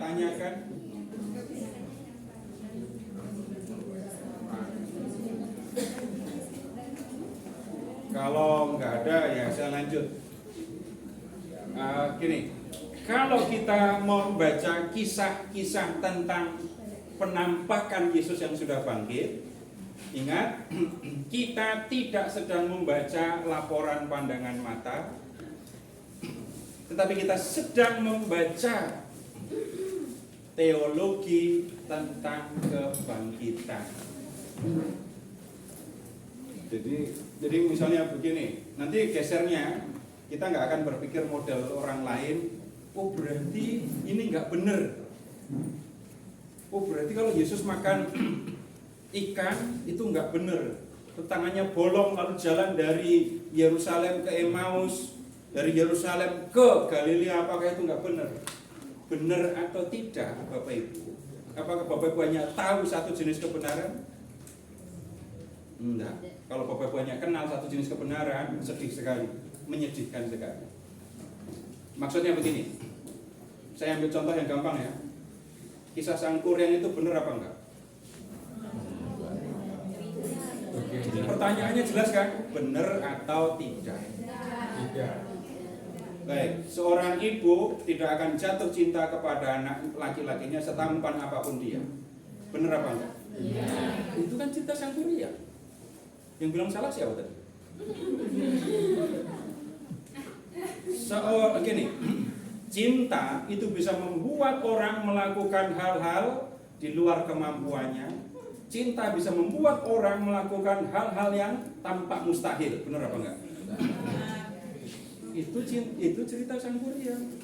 tanyakan? Kalau nggak ada ya saya lanjut. Gini, kalau kita membaca kisah-kisah tentang penampakan Yesus yang sudah bangkit, ingat, kita tidak sedang membaca laporan pandangan mata, tetapi kita sedang membaca teologi tentang kebangkitan. Jadi misalnya begini, nanti gesernya kita nggak akan berpikir model orang lain. Oh berarti ini nggak benar. Oh berarti kalau Yesus makan ikan itu nggak benar. Tangannya bolong lalu jalan dari Yerusalem ke Emmaus, dari Yerusalem ke Galilea, apakah itu nggak benar? Benar atau tidak, Bapak Ibu? Apakah Bapak Ibu hanya tahu satu jenis kebenaran? Enggak. Kalau Bapak Ibu hanya kenal satu jenis kebenaran, sedih sekali, menyedihkan sekali. Maksudnya begini, saya ambil contoh yang gampang ya. Kisah sang kuryang itu benar apa enggak? Pertanyaannya jelas kan? Benar atau tidak? Tidak. Baik, seorang ibu tidak akan jatuh cinta kepada anak laki-lakinya setampan apapun dia. Benar apa enggak? Iya. Itu kan cinta sang kuryang. Yang bilang salah siapa tadi? Gini, cinta itu bisa membuat orang melakukan hal-hal di luar kemampuannya. Cinta bisa membuat orang melakukan hal-hal yang tampak mustahil. Benar apa enggak? Itu cerita sang kuryang.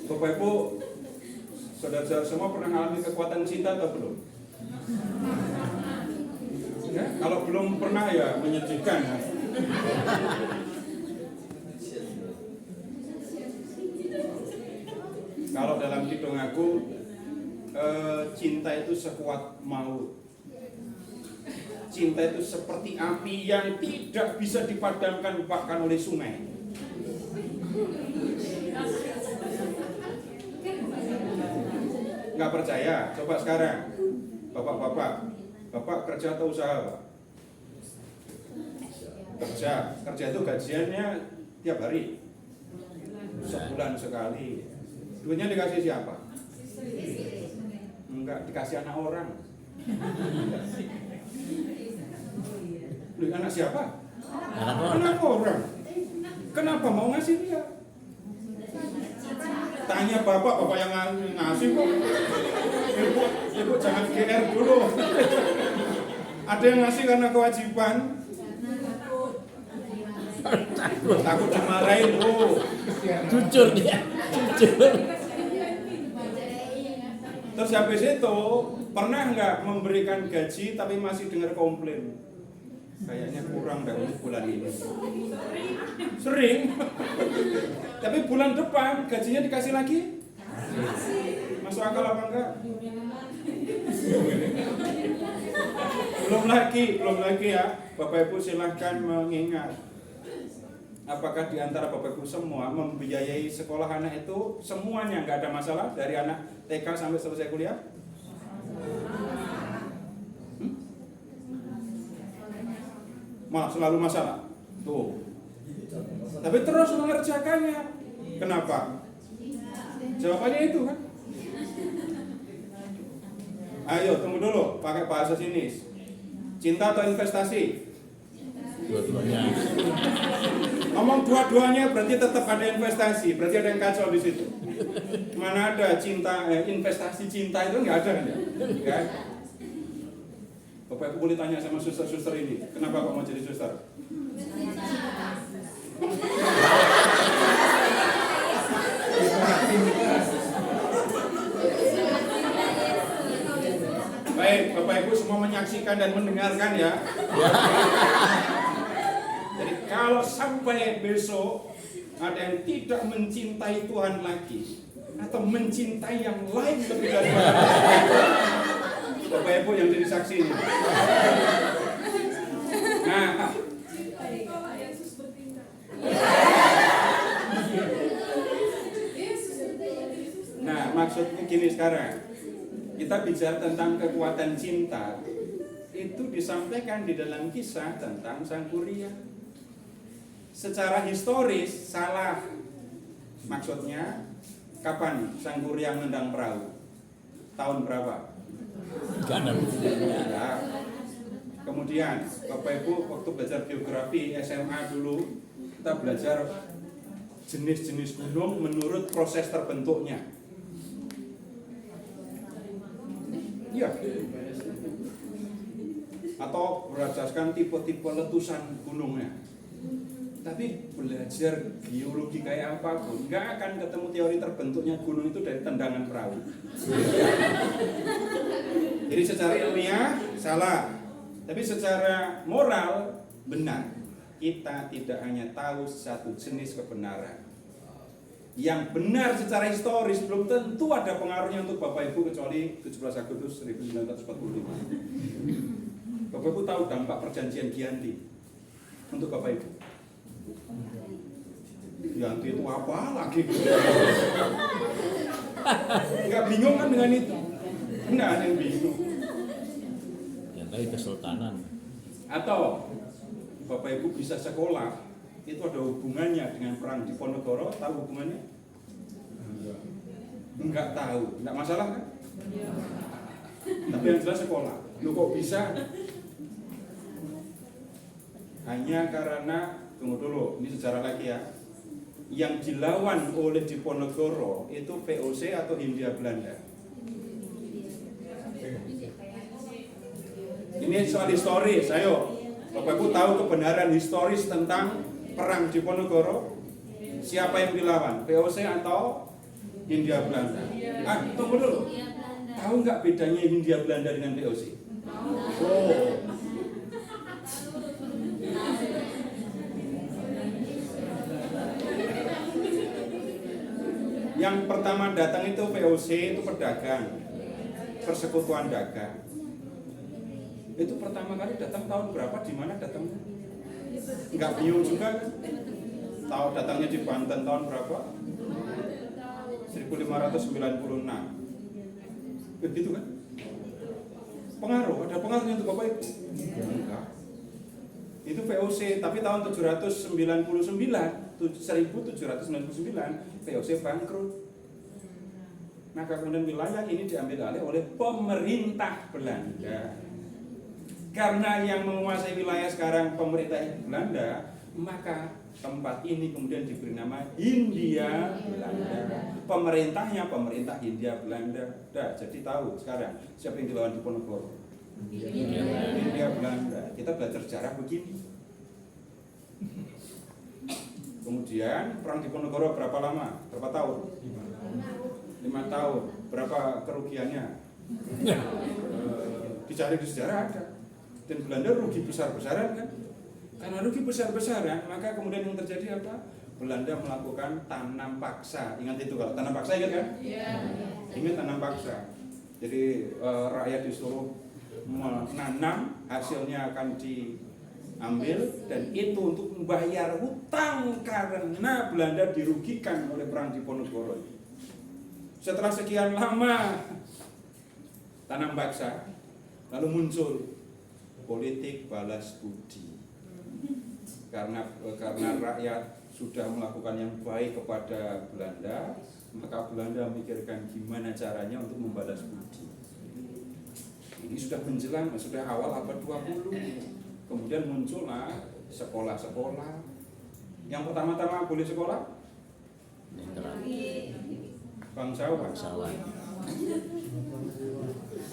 Bapak Ibu, saudara-saudara semua pernah mengalami kekuatan cinta atau belum? Ya, kalau belum pernah ya menyedihkan. Ya. Kalau dalam hitung aku, cinta itu sekuat maut. Cinta itu seperti api yang tidak bisa dipadamkan bahkan oleh sungai. Nggak percaya? Coba sekarang, bapak kerja atau usaha, Pak? Kerja itu gajiannya tiap hari, sebulan sekali. Duitnya dikasih siapa? Enggak, dikasih anak orang. Duit anak siapa? Anak orang. Kenapa mau ngasih dia? Tanya bapak yang ngasih kok. Ibu jangan GR dulu. Ada yang ngasih karena kewajiban. Takut dimarahin, Bu. Jujur dia, jujur. Terus habis itu pernah nggak memberikan gaji tapi masih dengar komplain? Kayaknya kurang dari bulan ini. Sering. Tapi bulan depan gajinya dikasih lagi? Masuk akal apa enggak? Belum lagi ya. Bapak Ibu silahkan mengingat. Apakah di antara Bapak Ibu semua membiayai sekolah anak itu semuanya nggak ada masalah dari anak TK sampai selesai kuliah? Selalu masalah. Tuh. Tapi terus mengerjakannya. Kenapa? Jawabannya itu kan. Ayo tunggu dulu, pakai bahasa sinis. Cinta atau investasi? Dua-duanya. Ngomong dua-duanya berarti tetap ada investasi, berarti ada yang kacau di situ. Mana ada cinta, investasi cinta itu nggak ada kan ya? Kan? Bapak Ibu boleh tanya sama suster-suster ini, kenapa kok mau jadi suster? Baik, Bapak Ibu semua menyaksikan dan mendengarkan ya. Jadi kalau sampai besok ada yang tidak mencintai Tuhan lagi atau mencintai yang lain lebih dari Bapak Ibu yang jadi saksi ini. Nah, maksudnya gini sekarang. Kita bicara tentang kekuatan cinta, itu disampaikan di dalam kisah tentang Sang Kuria. Secara historis salah. Maksudnya kapan Sang Kuria nendang perahu? Tahun berapa? Enggak ada. Ya. Kemudian Bapak Ibu waktu belajar geografi SMA dulu, kita belajar jenis-jenis gunung menurut proses terbentuknya. Iya. Atau berdasarkan tipe-tipe letusan gunungnya. Tapi belajar geologi kayak apapun, nggak akan ketemu teori terbentuknya gunung itu dari tendangan perahu. Jadi secara ilmiah salah, tapi secara moral benar. Kita tidak hanya tahu satu jenis kebenaran. Yang benar secara historis belum tentu ada pengaruhnya untuk Bapak Ibu kecuali 17 Agustus 1945. Bapak Ibu tahu dampak perjanjian Giyanti untuk Bapak Ibu? Giyanti itu apa lagi? Enggak bingung kan dengan itu? Enggak ada yang bingung. Yang tadi kesultanan. Atau Bapak Ibu bisa sekolah, itu ada hubungannya dengan perang Diponegoro, tahu hubungannya? Enggak tahu, enggak masalah kan? Tapi yang jelas sekolah. Lu kok bisa? Hanya karena, tunggu dulu, ini sejarah lagi ya. Yang dilawan oleh Diponegoro itu VOC atau Hindia Belanda? Ini soal historis, ayo. Bapak Ibu tahu kebenaran historis tentang perang Diponegoro? Siapa yang dilawan? VOC atau Hindia Belanda? Tunggu dulu. Tahu nggak bedanya Hindia Belanda dengan VOC? Oh. Yang pertama datang itu VOC, itu pedagang, persekutuan dagang. Itu pertama kali datang tahun berapa? Di mana datangnya? Nggak bingung juga kan? Tahu datangnya di Banten tahun berapa? 1596. Begitu kan? Pengaruh, ada pengaruhnya untuk Bapak Ibu? Enggak. Itu VOC, tapi tahun 1799 VOC bangkrut. Maka kemudian wilayah ini diambil alih oleh pemerintah Belanda. Karena yang menguasai wilayah sekarang pemerintah Belanda, maka tempat ini kemudian diberi nama Hindia Belanda. Pemerintahnya pemerintah Hindia Belanda. Jadi tahu sekarang siapa yang dilawan Diponegoro? Hindia Belanda. Kita belajar sejarah begini. Kemudian perang Diponegoro berapa lama? Berapa tahun? 5 tahun. Berapa kerugiannya? Dicari di sejarah ada. Dan Belanda rugi besar-besaran kan? Karena rugi besar-besaran, maka kemudian yang terjadi apa? Belanda melakukan tanam paksa. Ingat itu, kalau tanam paksa ingat kan? Iya. Ingat tanam paksa. Jadi rakyat disuruh menanam, hasilnya akan diambil, dan itu untuk membayar hutang karena Belanda dirugikan oleh perang Diponegoro. Setelah sekian lama tanam paksa, lalu muncul politik balas budi. Karena rakyat sudah melakukan yang baik kepada Belanda, maka Belanda memikirkan gimana caranya untuk membalas budi. Ini sudah menjelang, sudah awal abad 20. Kemudian muncullah sekolah-sekolah. Yang pertama-tama boleh sekolah? Yang terakhir Bangsawan.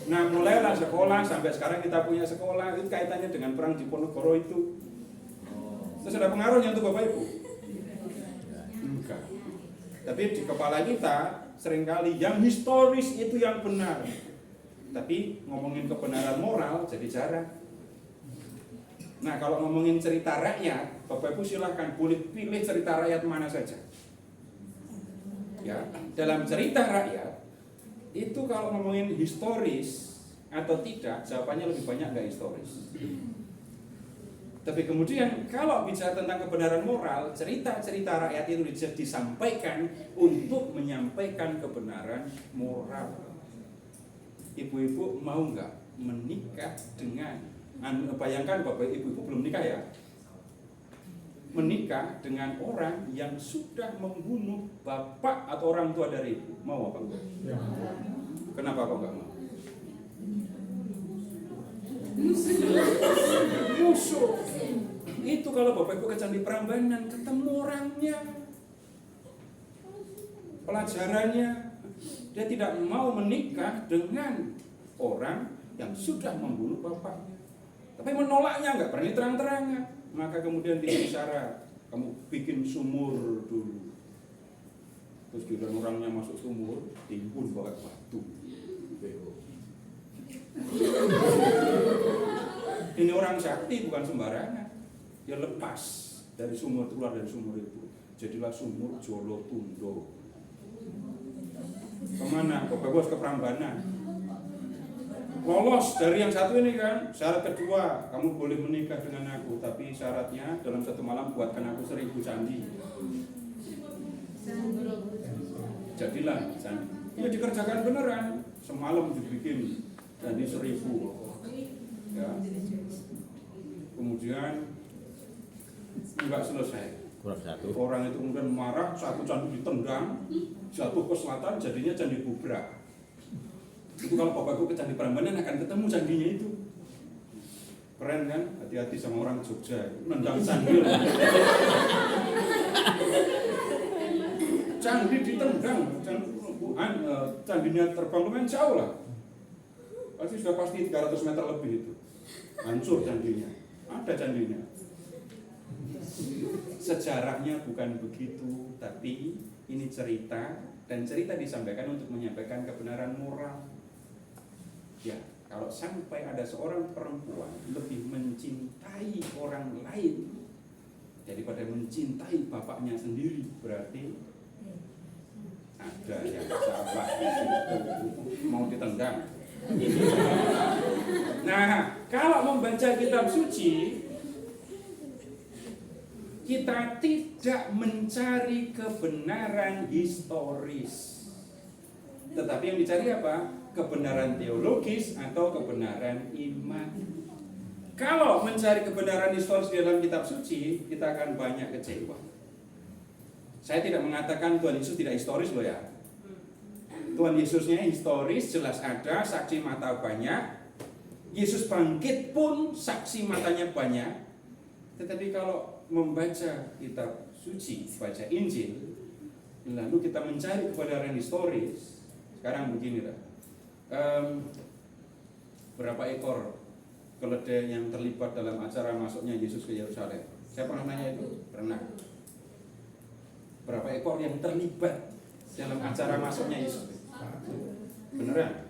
Nah, mulailah sekolah, sampai sekarang kita punya sekolah. Itu kaitannya dengan perang Diponegoro itu. Terus ada pengaruhnya untuk Bapak Ibu? Enggak. Tapi di kepala kita seringkali yang historis itu yang benar. Tapi ngomongin kebenaran moral jadi jarang. Nah, kalau ngomongin cerita rakyat, Bapak Ibu silahkan boleh pilih cerita rakyat mana saja. Ya, dalam cerita rakyat itu kalau ngomongin historis atau tidak, jawabannya lebih banyak nggak historis. Tapi kemudian kalau bicara tentang kebenaran moral, cerita-cerita rakyat itu disampaikan untuk menyampaikan kebenaran moral. Ibu-ibu mau nggak menikah dengan, bayangkan Bapak Ibu belum nikah ya, menikah dengan orang yang sudah membunuh bapak atau orang tua dari ibu, mau apa enggak? Kenapa kok enggak mau? Musuh. Itu kalau Bapak Ibu ke Candi Prambanan ketemu orangnya, pelajarannya, dia tidak mau menikah dengan orang yang sudah membunuh bapaknya, tapi menolaknya nggak berani terang-terangan. Maka kemudian dikasih syarat, kamu bikin sumur dulu. Terus kita orangnya masuk sumur, timbun pakai batu. Ini orang sakti bukan sembarangan. Dia lepas dari sumur, keluar dari sumur itu. Jadilah sumur Jolo Tundo. Kemana? Bapak Bos ke Prambanan. Lolos dari yang satu ini kan. Syarat kedua, kamu boleh menikah dengan aku, tapi syaratnya dalam satu malam buatkan aku 1000 candi. Jadilah candi. Ya dikerjakan beneran. Semalam dibikin candi 1000. Ya. Kemudian enggak selesai. Kurang satu. Orang itu kemudian marah, satu candi ditendang, jatuh ke selatan, jadinya Candi Bubra. Itu kalau Bapakku ke Candi Prambanan akan ketemu candinya itu. Keren kan? Hati-hati sama orang Jogja, nendang candi. Candi ditendang, candinya terbang lumayan jauh lah. Pasti sudah pasti 300 meter lebih itu. Hancur candinya. Ada candinya. Sejarahnya bukan begitu, tapi ini cerita, dan cerita disampaikan untuk menyampaikan kebenaran moral. Ya, kalau sampai ada seorang perempuan lebih mencintai orang lain daripada mencintai bapaknya sendiri, berarti ada yang salah di situ, mau ditendang. Nah, kalau membaca kitab suci, kita tidak mencari kebenaran historis, tetapi yang dicari apa? Kebenaran teologis atau kebenaran iman. Kalau mencari kebenaran historis di dalam kitab suci, kita akan banyak kecewa. Saya tidak mengatakan Tuhan Yesus tidak historis loh ya. Tuhan Yesusnya historis, jelas ada, saksi mata banyak. Yesus bangkit pun saksi matanya banyak. Tetapi kalau membaca kitab suci, baca Injil, lalu kita mencari kebenaran historis, sekarang begini lah. Berapa ekor keledai yang terlibat dalam acara masuknya Yesus ke Yerusalem? Saya pernah nanya itu? Pernah. Berapa ekor yang terlibat dalam acara masuknya Yesus? Beneran?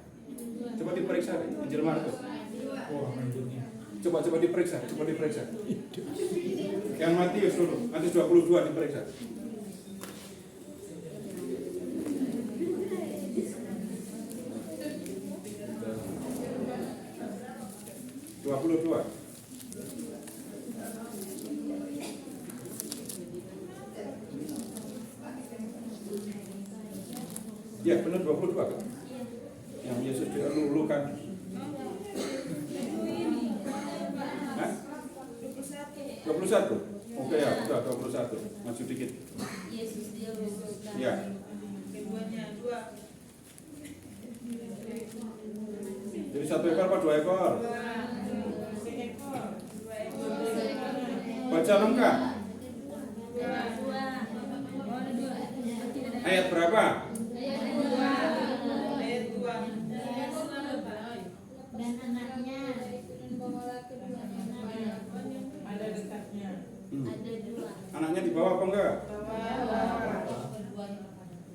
Coba diperiksa deh, Injil Markus. Coba diperiksa. Yang Matius dulu, Matius 22 diperiksa. Ya benar 22 kan? Yang Yesus dilulukan. Hah? 21? Oke ya, sudah 21. Maju dikit. Yesus dilulukan. Ya. Keduanya 2. Jadi 1 ekor apa 2 ekor? 2 ekor. Baca lengkap. Ayat berapa? Ayat 2. Dan anaknya Ada dekatnya. ada 2. Anaknya di bawah apa enggak?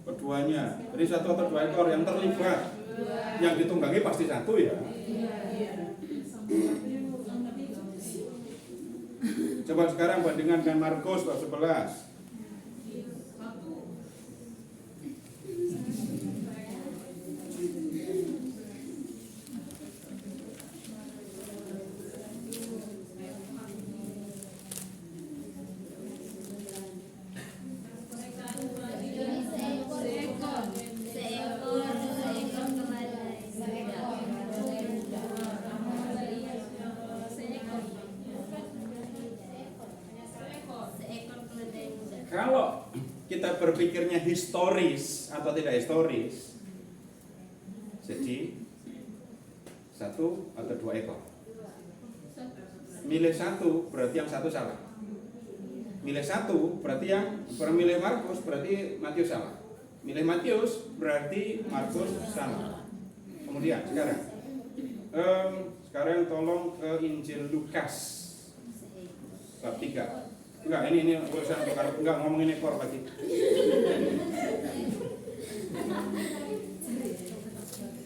Keduanya. Jadi 1 atau 2 ekor yang terlibat. Yang ditunggangi pasti 1 ya. Coba sekarang bandingkan dengan Markus bab 11. Kalau kita berpikirnya historis atau tidak historis, jadi 1 atau 2 ekor. Milih 1 berarti yang 1 salah. Milih 1 berarti yang milih Markus berarti Matius salah. Milih Matius berarti Markus salah. Kemudian sekarang tolong ke Injil Lukas bab 3. Enggak, ini urusan enggak ngomongin ekor lagi.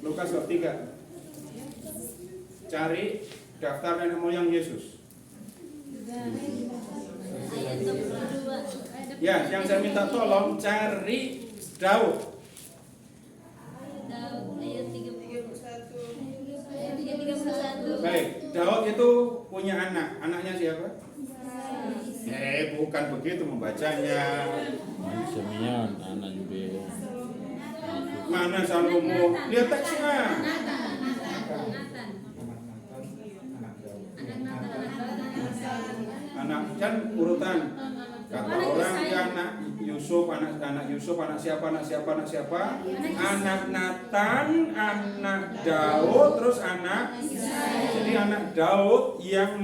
Lukas bab 3. Cari daftar nenek moyang Yesus. Ayat 62. Ya, yang saya minta tolong cari Daud. Daud ayat 31. Ayat 31. Baik, Daud itu punya anak. Anaknya siapa? Bukan begitu membacanya. Simeon, anak Yudea. Mana Salomo? Lihat teksnya. Anak kan urutan. Kata orang dia anak Yusuf, anak siapa? Anak Nathan, anak Daud, terus anak. Jadi anak Daud yang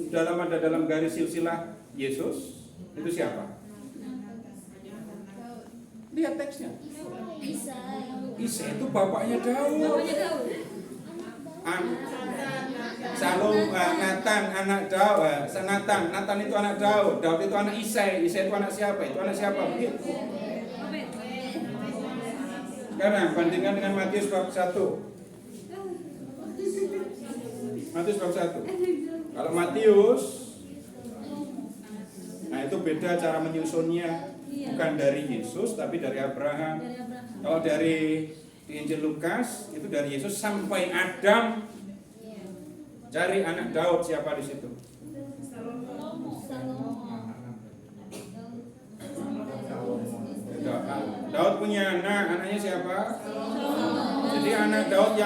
dalam garis silsilah Yesus itu siapa? Lihat teksnya. Isa itu bapaknya Daud. Nathan anak Daud. Nathan itu anak Daud. Daud itu anak Isai. Isai itu anak siapa? Itu anak siapa? Begitu. Sekarang bandingkan dengan Matius bab 1. Matius bab 1. Kalau Matius, nah itu beda cara menyusunnya, bukan dari Yesus tapi dari Abraham. Kalau dari di Injil Lukas itu dari Yesus sampai Adam. Cari anak Daud siapa di situ? Daud punya anaknya siapa? Jadi anak Daud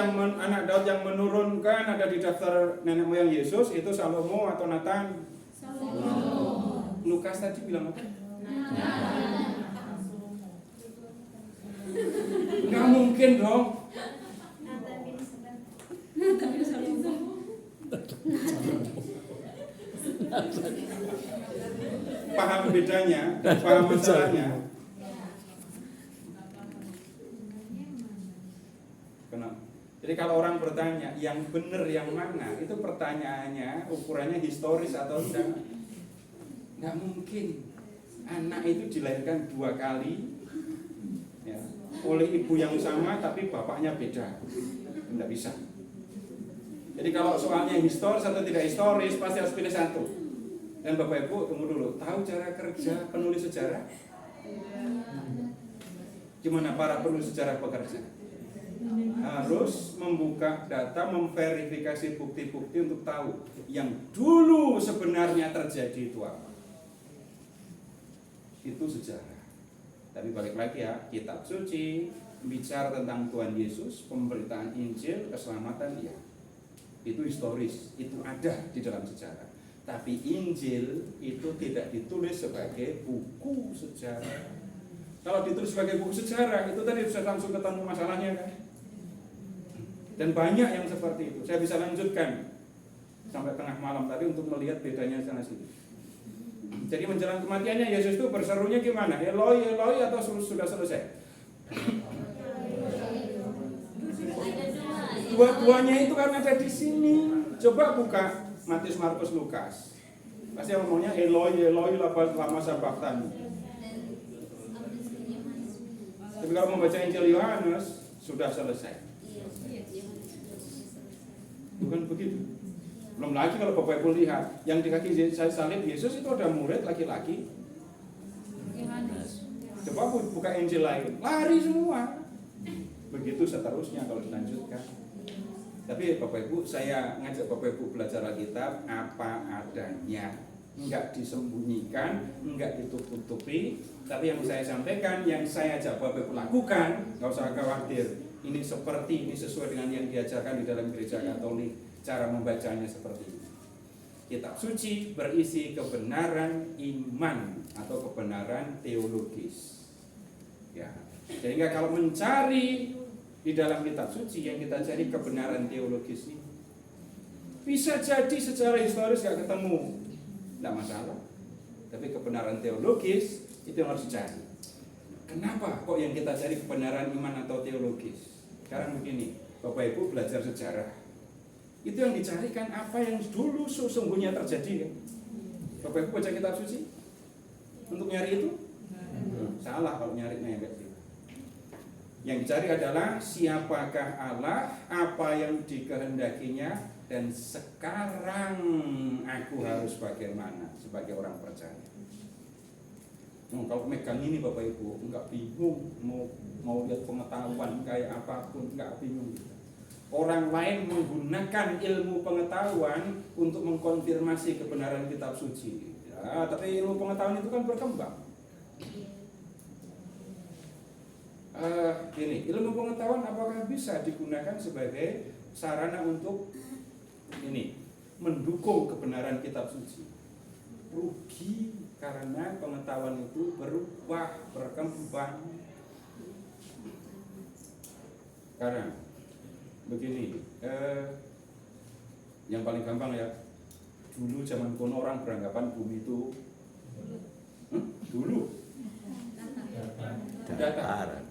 yang menurunkan ada di daftar nenek moyang Yesus itu Salomo atau Nathan? Lukas tadi bilang apa? Nggak mungkin dong. Paham bedanya, paham masalahnya. Jadi kalau orang bertanya yang benar yang mana, itu pertanyaannya ukurannya historis atau enggak? Nggak mungkin. Anak itu dilahirkan 2 kali ya, oleh ibu yang sama tapi bapaknya beda. Enggak bisa. Jadi kalau soalnya historis atau tidak historis pasti harus pilih 1. Dan Bapak Ibu tunggu dulu, tahu cara kerja penulis sejarah? Gimana para penulis sejarah bekerja? Harus membuka data, memverifikasi bukti-bukti untuk tahu yang dulu sebenarnya terjadi itu apa. Itu sejarah. Tapi balik lagi ya, kitab suci bicara tentang Tuhan Yesus, pemberitaan Injil, keselamatan ya. Itu historis, itu ada di dalam sejarah. Tapi Injil itu tidak ditulis sebagai buku sejarah. Kalau ditulis sebagai buku sejarah, itu tadi bisa langsung ketemu masalahnya kan. Dan banyak yang seperti itu. Saya bisa lanjutkan sampai tengah malam tadi untuk melihat bedanya sana sini. Jadi menjelang kematiannya Yesus itu berserunya gimana? Eloi, Eloi atau sudah selesai? Dua-duanya itu kan ada di sini. Coba buka Matius, Markus, Lukas. Pasti ngomongnya Eloi, Eloi lama sabaktani. Tapi kalau membaca Injil Yohanes sudah selesai. Bukan begitu. Belum lagi kalau Bapak Ibu lihat yang di kaki salib Yesus itu ada murid laki-laki. Coba buka Injil lain, lari semua. Begitu seterusnya kalau dilanjutkan. Tapi Bapak Ibu, saya ngajak Bapak Ibu belajar Alkitab apa adanya, enggak disembunyikan, enggak ditutup-tutupi. Tapi yang saya sampaikan, yang saya ajak Bapak Ibu lakukan, nggak usah khawatir. Ini seperti ini sesuai dengan yang diajarkan di dalam gereja Katolik, cara membacanya seperti ini. Kitab suci berisi kebenaran iman atau kebenaran teologis. Ya, sehingga kalau mencari di dalam kitab suci yang kita cari kebenaran teologis ini, bisa jadi secara historis gak ketemu, tidak masalah. Tapi kebenaran teologis itu yang harus dicari. Kenapa kok yang kita cari kebenaran iman atau teologis? Sekarang begini, Bapak Ibu belajar sejarah. Itu yang dicarikan apa yang dulu sesungguhnya terjadi kan? Bapak Ibu baca kitab suci untuk nyari itu? Salah kalau nyari kayak gitu. Yang dicari adalah siapakah Allah, apa yang dikehendakinya, dan sekarang aku harus bagaimana sebagai orang percaya. Kalau megang ini Bapak Ibu enggak bingung mau lihat pengetahuan kayak apapun, enggak bingung. Orang lain menggunakan ilmu pengetahuan untuk mengkonfirmasi kebenaran kitab suci. Ya, tapi ilmu pengetahuan itu kan berkembang. Ini ilmu pengetahuan apakah bisa digunakan sebagai sarana untuk ini mendukung kebenaran kitab suci? Rugi, karena pengetahuan itu berubah, berkembang. Sekarang begini, yang paling gampang ya, dulu zaman kuno orang beranggapan bumi itu dulu datar.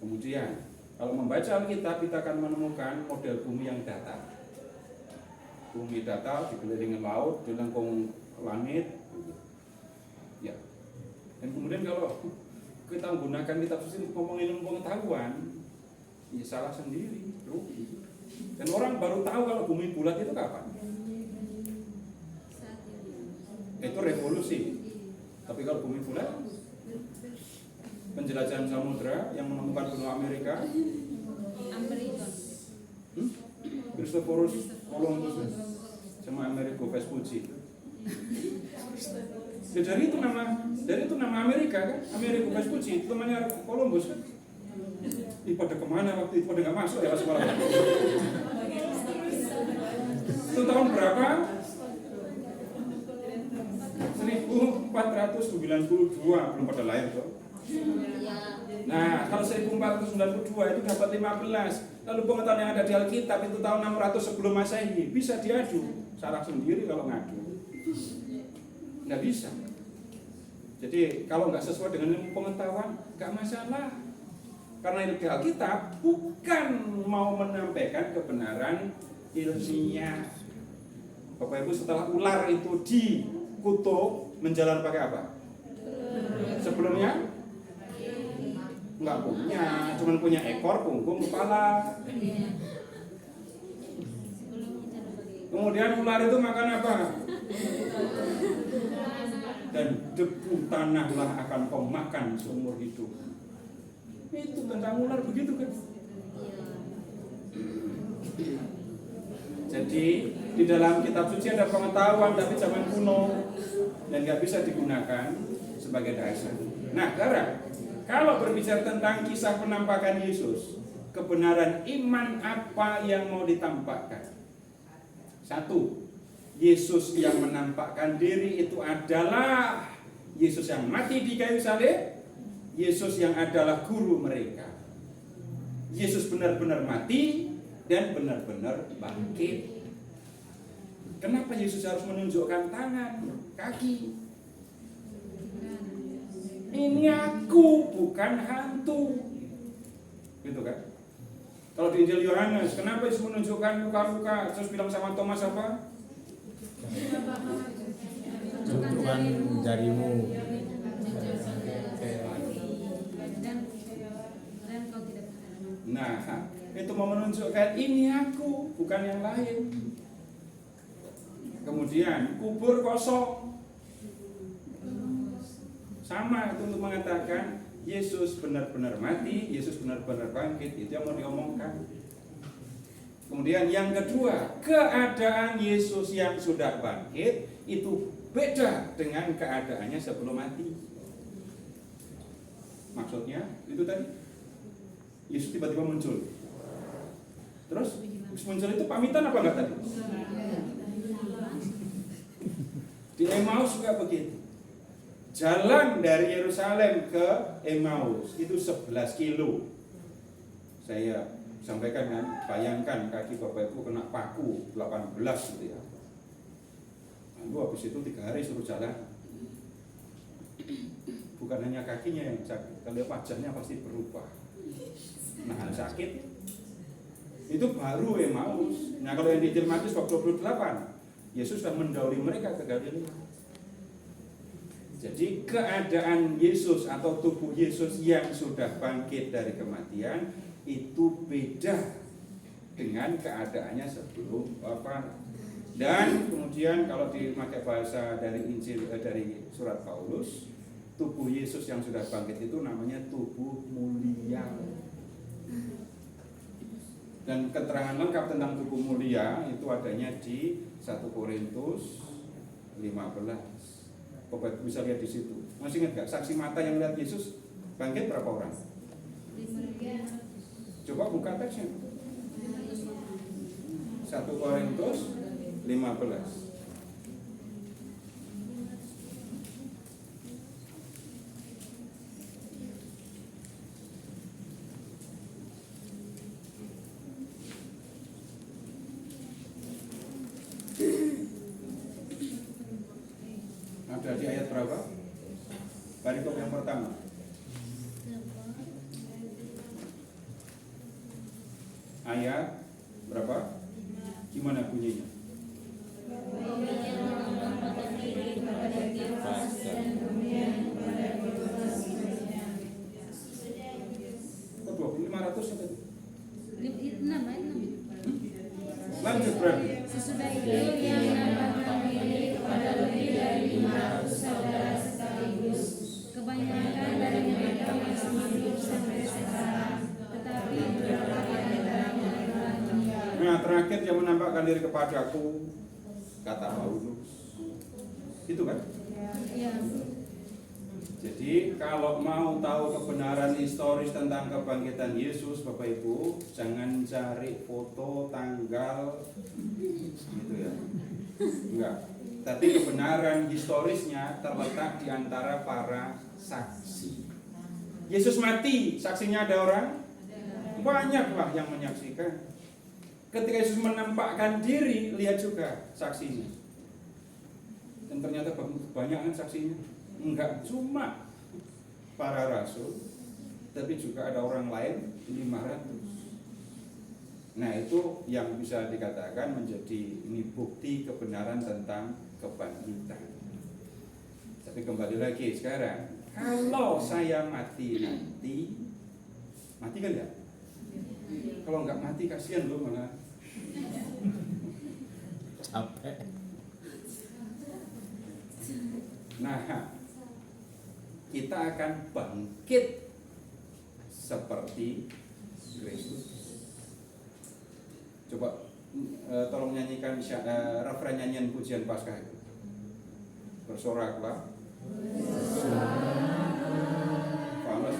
Kemudian kalau membaca Alkitab kita akan menemukan model bumi yang datar. Bumi datar dikelilingi laut, dilengkung langit. Ya. Dan kemudian kalau kita menggunakan kitab suci ngomongin ilmu pengetahuan, ya salah sendiri, rugi. Dan orang baru tahu kalau bumi bulat itu kapan? Itu revolusi. Tapi kalau bumi bulat, penjelajahan samudra yang menemukan benua Amerika, Christophorus Columbus sama Amerigo Vespucci. Ya, dari itu nama Amerika kan, Amerigo Vespucci, temannya Columbus kan. Pada kemana waktu itu, pada nggak masuk ya sekolah. Itu tahun berapa? 1492, belum pada lahir tuh. Nah, kalau 1492 itu dapat 15. Lalu pengetahuan yang ada di Alkitab itu tahun 600 sebelum Masehi, bisa diadu. Salah sendiri kalau ngadu. Nggak bisa. Jadi kalau nggak sesuai dengan ilmu pengetahuan, nggak masalah. Karena itu di Alkitab bukan mau menampilkan kebenaran ilmiah. Bapak Ibu, setelah ular itu dikutuk, menjalan pakai apa? Sebelumnya nggak punya, cuma punya ekor, punggung, kepala. Kemudian ular itu makan apa? Dan debu tanahlah akan kau makan seumur hidup. Itu tentang ular begitu kan? Jadi di dalam kitab suci ada pengetahuan tapi zaman kuno dan nggak bisa digunakan sebagai dasar. Nah, kalau berbicara tentang kisah penampakan Yesus, kebenaran iman apa yang mau ditampakkan? Satu, Yesus yang menampakkan diri itu adalah Yesus yang mati di kayu salib, Yesus yang adalah guru mereka. Yesus benar-benar mati dan benar-benar bangkit. Kenapa Yesus harus menunjukkan tangan, kaki? Ini aku, bukan hantu. Gitu kan? Kalau di Injil Yohanes, kenapa Yesus menunjukkan luka-luka? Terus bilang sama Thomas apa? Tunjukkan jarimu. Nah, itu mau menunjukkan ini aku, bukan yang lain. Kemudian kubur kosong, sama itu untuk mengatakan Yesus benar-benar mati, Yesus benar-benar bangkit. Itu yang mau diomongkan. Kemudian yang kedua, keadaan Yesus yang sudah bangkit itu beda dengan keadaannya sebelum mati. Maksudnya itu tadi Yesus tiba-tiba muncul. Terus muncul itu pamitan apa enggak tadi? Emmaus juga begitu. Jalan dari Yerusalem ke Emmaus itu 11 kilo. Saya sampaikan kan, bayangkan kaki Bapak Ibu kena paku 18 gitu ya. Lalu habis itu 3 hari suruh jalan. Bukan hanya kakinya yang sakit, kalau wajahnya pasti berubah. Nah, sakit itu baru Emmaus. Nah, kalau yang di Injil Matius bab 28, Yesus sudah mendahului mereka ke Galilea. Jadi keadaan Yesus atau tubuh Yesus yang sudah bangkit dari kematian itu beda dengan keadaannya sebelum wafat. Dan kemudian kalau dipakai bahasa dari Injil dari surat Paulus, tubuh Yesus yang sudah bangkit itu namanya tubuh mulia. Dan keterangan lengkap tentang tubuh mulia itu adanya di 1 Korintus 15. Bapak bisa lihat di situ. Masih ingat nggak saksi mata yang melihat Yesus bangkit berapa orang? 5. Coba buka teksnya. 1 Korintus 15. Ada di ayat berapa? Perikop yang pertama. Ayat berapa? Gimana bunyinya? Kok 2500 ya tadi? 6. Lanjut berarti. Sesudah itu ia menambahkan diri kepada lebih dari 500 saudara sekaligus. Kebanyakan dari mereka masih hidup sampai sekarang, tetapi beberapa di antaranya telah meninggal. Nah, terakhir yang menampakkan diri kepadaku, kata Paulus. Itu kan? Ya. Jadi kalau mau tahu kebenaran historis tentang kebangkitan Yesus, Bapak Ibu, jangan cari foto, tanggal, gitu ya. Enggak. Tapi kebenaran historisnya terletak di antara para saksi. Yesus mati, saksinya ada orang? Banyaklah yang menyaksikan. Ketika Yesus menampakkan diri, lihat juga saksinya. Dan ternyata banyak kan saksinya. Enggak cuma para rasul, tapi juga ada orang lain 500. Nah, itu yang bisa dikatakan menjadi ini bukti kebenaran tentang kebangkitan. Tapi kembali lagi sekarang, kalau saya mati nanti, mati kan ya? Kalau nggak mati kasihan loh malah. Capek. Nah, kita akan bangkit seperti Kristus. Coba tolong nyanyikan referen nyanyian pujian Paskah itu. Bersoraklah. Fales.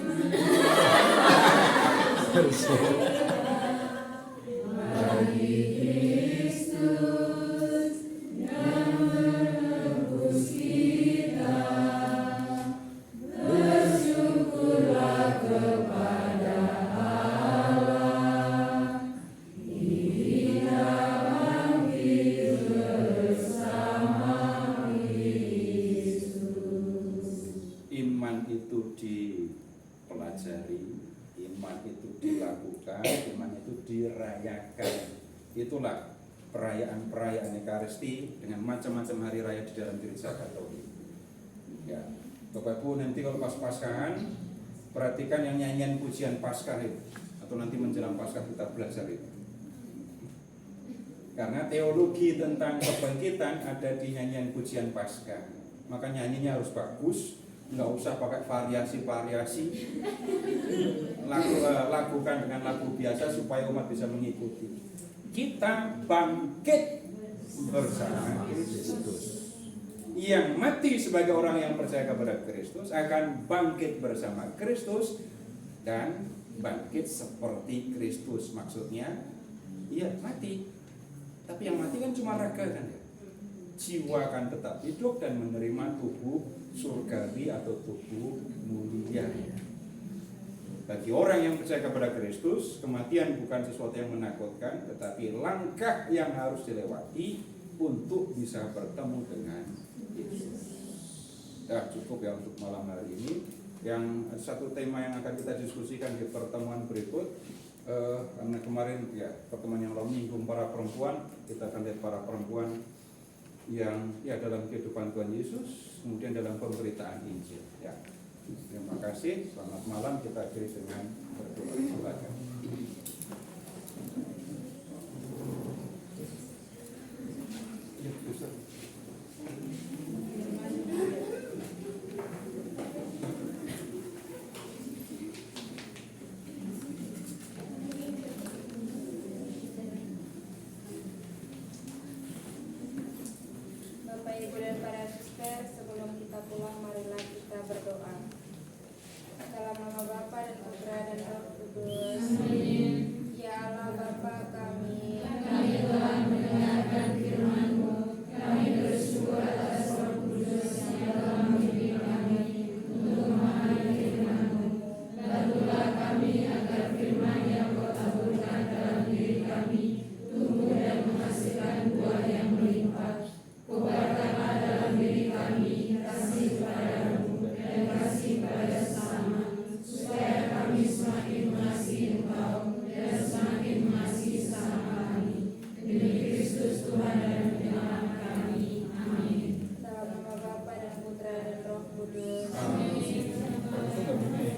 Iman itu dipelajari, iman itu dilakukan, iman itu dirayakan. Itulah perayaan-perayaan Ekaristi dengan macam-macam hari raya di dalam gereja Katolik. Ya, Bapak Ibu nanti kalau pas Paskahan, perhatikan yang nyanyian pujian Paskah itu, atau nanti menjelang Paskah kita belajar itu. Karena teologi tentang kebangkitan ada di nyanyian pujian Paskah. Maka nyanyinya harus bagus, nggak usah pakai variasi-variasi. Lakukan dengan lagu biasa supaya umat bisa mengikuti. Kita bangkit bersama Kristus. Yang mati sebagai orang yang percaya kepada Kristus akan bangkit bersama Kristus dan bangkit seperti Kristus. Maksudnya, iya mati. Tapi yang mati kan cuma raga kan ya. jiwa akan tetap hidup dan menerima tubuh surgawi atau tubuh mulia. Bagi orang yang percaya kepada Kristus, kematian bukan sesuatu yang menakutkan, tetapi langkah yang harus dilewati untuk bisa bertemu dengan Yesus. Ya, cukup ya untuk malam hari ini. Yang satu tema yang akan kita diskusikan di pertemuan berikut, karena kemarin ya pertemuan yang lalu menyinggung para perempuan, kita akan lihat para perempuan yang ya dalam kehidupan Tuhan Yesus, kemudian dalam pemberitaan Injil. Ya, terima kasih. Selamat malam. Kita akhiri dengan berdoa. Silakan.